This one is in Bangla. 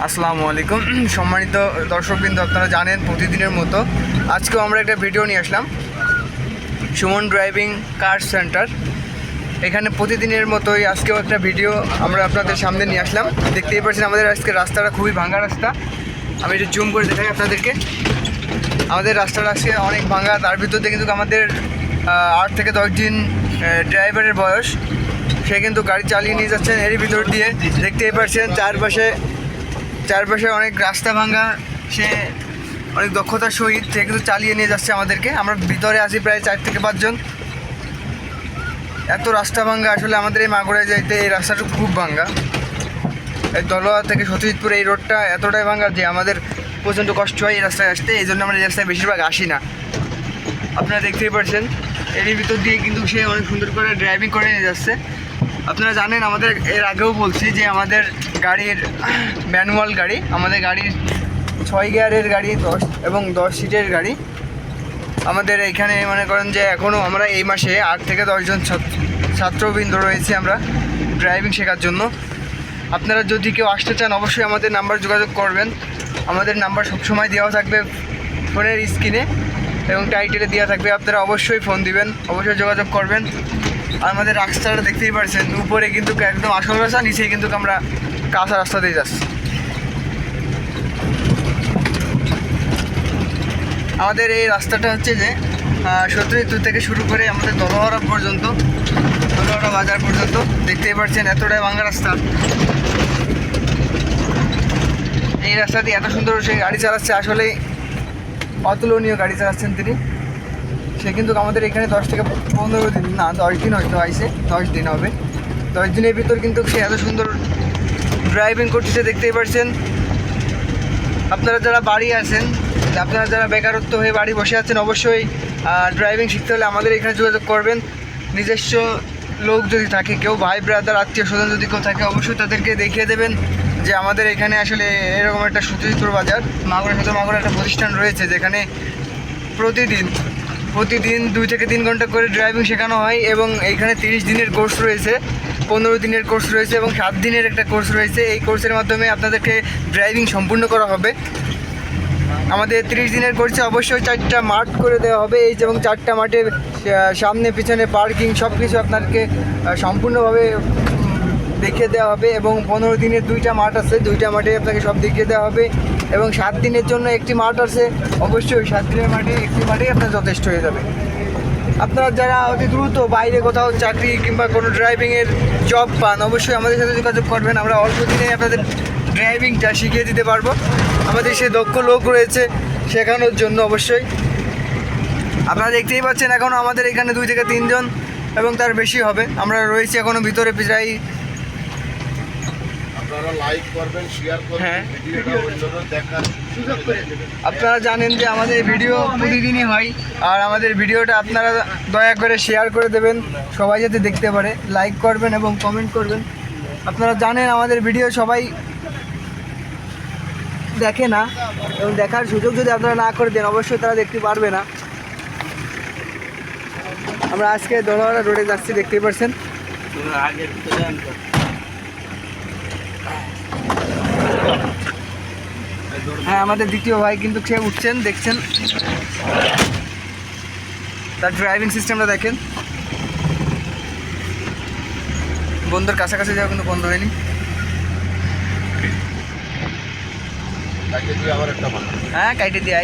আসসালামু আলাইকুম সম্মানিত দর্শকবৃন্দ, আপনারা জানেন প্রতিদিনের মতো আজকেও আমরা একটা ভিডিও নিয়ে আসলাম সুমন ড্রাইভিং কার সেন্টার। এখানে প্রতিদিনের মতোই আজকেও একটা ভিডিও আমরা আপনাদের সামনে নিয়ে আসলাম। দেখতেই পাচ্ছেন আমাদের আজকে রাস্তাটা খুবই ভাঙা রাস্তা। আমি একটু জুম করে দেখাই আপনাদেরকে। আমাদের রাস্তাটা আজকে অনেক ভাঙা, তার ভিতর দিয়ে কিন্তু আমাদের 8 থেকে 10 দিন ড্রাইভারের বয়স, সে কিন্তু গাড়ি চালিয়ে নিয়ে যাচ্ছেন এরই ভিতর দিয়ে। দেখতেই পাচ্ছেন চারপাশে অনেক রাস্তা ভাঙা, সে অনেক দক্ষতার সহিত সে কিন্তু চালিয়ে নিয়ে যাচ্ছে আমাদেরকে। আমরা ভিতরে আছি প্রায় 4 থেকে 5 জন। এত রাস্তা ভাঙ্গা, আসলে আমাদের এই মাগুরায় যাইতে এই রাস্তাটা খুব ভাঙ্গা। এই দলোয়া থেকে সতীশপুর এই রোডটা এতটাই ভাঙ্গা যে আমাদের প্রচণ্ড কষ্ট হয় এই রাস্তায় আসতে। এই জন্য আমরা এই রাস্তায় বেশিরভাগ আসি না। আপনারা দেখতেই পাচ্ছেন এরই ভিতর দিয়ে কিন্তু সে অনেক সুন্দর করে ড্রাইভিং করে নিয়ে যাচ্ছে। আপনারা জানেন, আমাদের এর আগেও বলছি যে আমাদের গাড়ির ম্যানুয়াল গাড়ি, আমাদের গাড়ির 6 গিয়ারের গাড়ি 10 এবং 10 সিটের গাড়ি। আমাদের এখানে মনে করেন যে এখনও আমরা এই মাসে 8 থেকে 10 জন ছাত্রবৃন্দ রয়েছে আমরা ড্রাইভিং শেখার জন্য। আপনারা যদি কেউ আসতে চান অবশ্যই আমাদের নাম্বার যোগাযোগ করবেন। আমাদের নাম্বার সবসময় দেওয়া থাকবে ফোনের স্ক্রিনে এবং টাইটেলে দেওয়া থাকবে। আপনারা অবশ্যই ফোন দিবেন, অবশ্যই যোগাযোগ করবেন। আর আমাদের রাস্তাটা দেখতেই পাচ্ছেন, উপরে কিন্তু একদম আসল রাস্তা, নিচে কিন্তু আমরা কাঁচা রাস্তা দিয়ে যাচ্ছি। আমাদের এই রাস্তাটা হচ্ছে যে সতীশপুর থেকে শুরু করে আমাদের দলহরা পর্যন্ত, দলহরা বাজার পর্যন্ত। দেখতেই পাচ্ছেন এতটাই ভাঙা রাস্তা। এই রাস্তা দিয়ে এত সুন্দর সে গাড়ি চালাচ্ছে, আসলে অতুলনীয় গাড়ি চালাচ্ছেন তিনি। সে কিন্তু আমাদের এখানে 10 থেকে 15 দিন, না 10 দিন হয়তো আইসে, 10 দিন হবে। 10 দিনের ভিতর কিন্তু সে এত সুন্দর ড্রাইভিং করতেছে, দেখতেই পাচ্ছেন। আপনারা যারা বাড়ি আছেন, আপনারা যারা বেকারত্ব হয়ে বাড়ি বসে আছেন, অবশ্যই ড্রাইভিং শিখতে হলে আমাদের এখানে যোগাযোগ করবেন। নিজস্ব লোক যদি থাকে, কেউ ভাই ব্রাদার আত্মীয় স্বজন যদি কেউ থাকে, অবশ্যই তাদেরকে দেখিয়ে দেবেন যে আমাদের এখানে আসলে এরকম একটা সতীশপুর বাজার মাগুরা একটা প্রতিষ্ঠান রয়েছে, যেখানে প্রতিদিন 2 থেকে 3 ঘন্টা করে ড্রাইভিং শেখানো হয়। এবং এইখানে 30 দিনের কোর্স রয়েছে, 15 দিনের কোর্স রয়েছে এবং 7 দিনের একটা কোর্স রয়েছে। এই কোর্সের মাধ্যমে আপনাদেরকে ড্রাইভিং সম্পূর্ণ করা হবে। আমাদের 30 দিনের কোর্সে অবশ্যই 4টা মাঠ করে দেওয়া হবে, এই এবং 4টা মাঠের সামনে পিছনে পার্কিং সব কিছু আপনাদেরকে সম্পূর্ণভাবে দেখিয়ে দেওয়া হবে। এবং 15 দিনের 2টা মাঠ আছে, 2টা মাঠে আপনাকে সব দেখিয়ে দেওয়া হবে। এবং 7 দিনের জন্য একটি মাঠ আছে, অবশ্যই 7 দিনের মাঠে একটি মাঠেই আপনার যথেষ্ট হয়ে যাবে। আপনারা যারা অতি দ্রুত বাইরে কোথাও চাকরি কিংবা কোনো ড্রাইভিংয়ের জব পান, অবশ্যই আমাদের সাথে যোগাযোগ করবেন। আমরা অল্প দিনে আপনাদের ড্রাইভিংটা শিখিয়ে দিতে পারবো। আমাদের সে দক্ষ লোক রয়েছে শেখানোর জন্য। অবশ্যই আপনারা দেখতেই পাচ্ছেন এখনও আমাদের এখানে 2 থেকে 3 জন এবং তার বেশি হবে। আমরা রয়েছি এখনও ভিতরে প্রায়। হ্যাঁ, আপনারা জানেন যে আমাদের ভিডিও প্রতিদিনই হয়, আর আমাদের ভিডিওটা আপনারা দয়া করে শেয়ার করে দেবেন, সবাই যাতে দেখতে পারে। লাইক করবেন এবং কমেন্ট করবেন। আপনারা জানেন আমাদের ভিডিও সবাই দেখে না, এবং দেখার সুযোগ যদি আপনারা না করে দেন অবশ্যই তারা দেখতে পারবে না। আমরা আজকে দোলহারা রোডে যাচ্ছি, দেখতেই পাচ্ছেন। হ্যাঁ, আমাদের দ্বিতীয় ভাই কিন্তু সে উঠছেন, দেখছেন তার ড্রাইভিং সিস্টেমটা দেখেন। বন্ধুর কাছাকাছি যাওয়া কিন্তু বন্ধ হয়নি। হ্যাঁ, কাইটে দিয়ে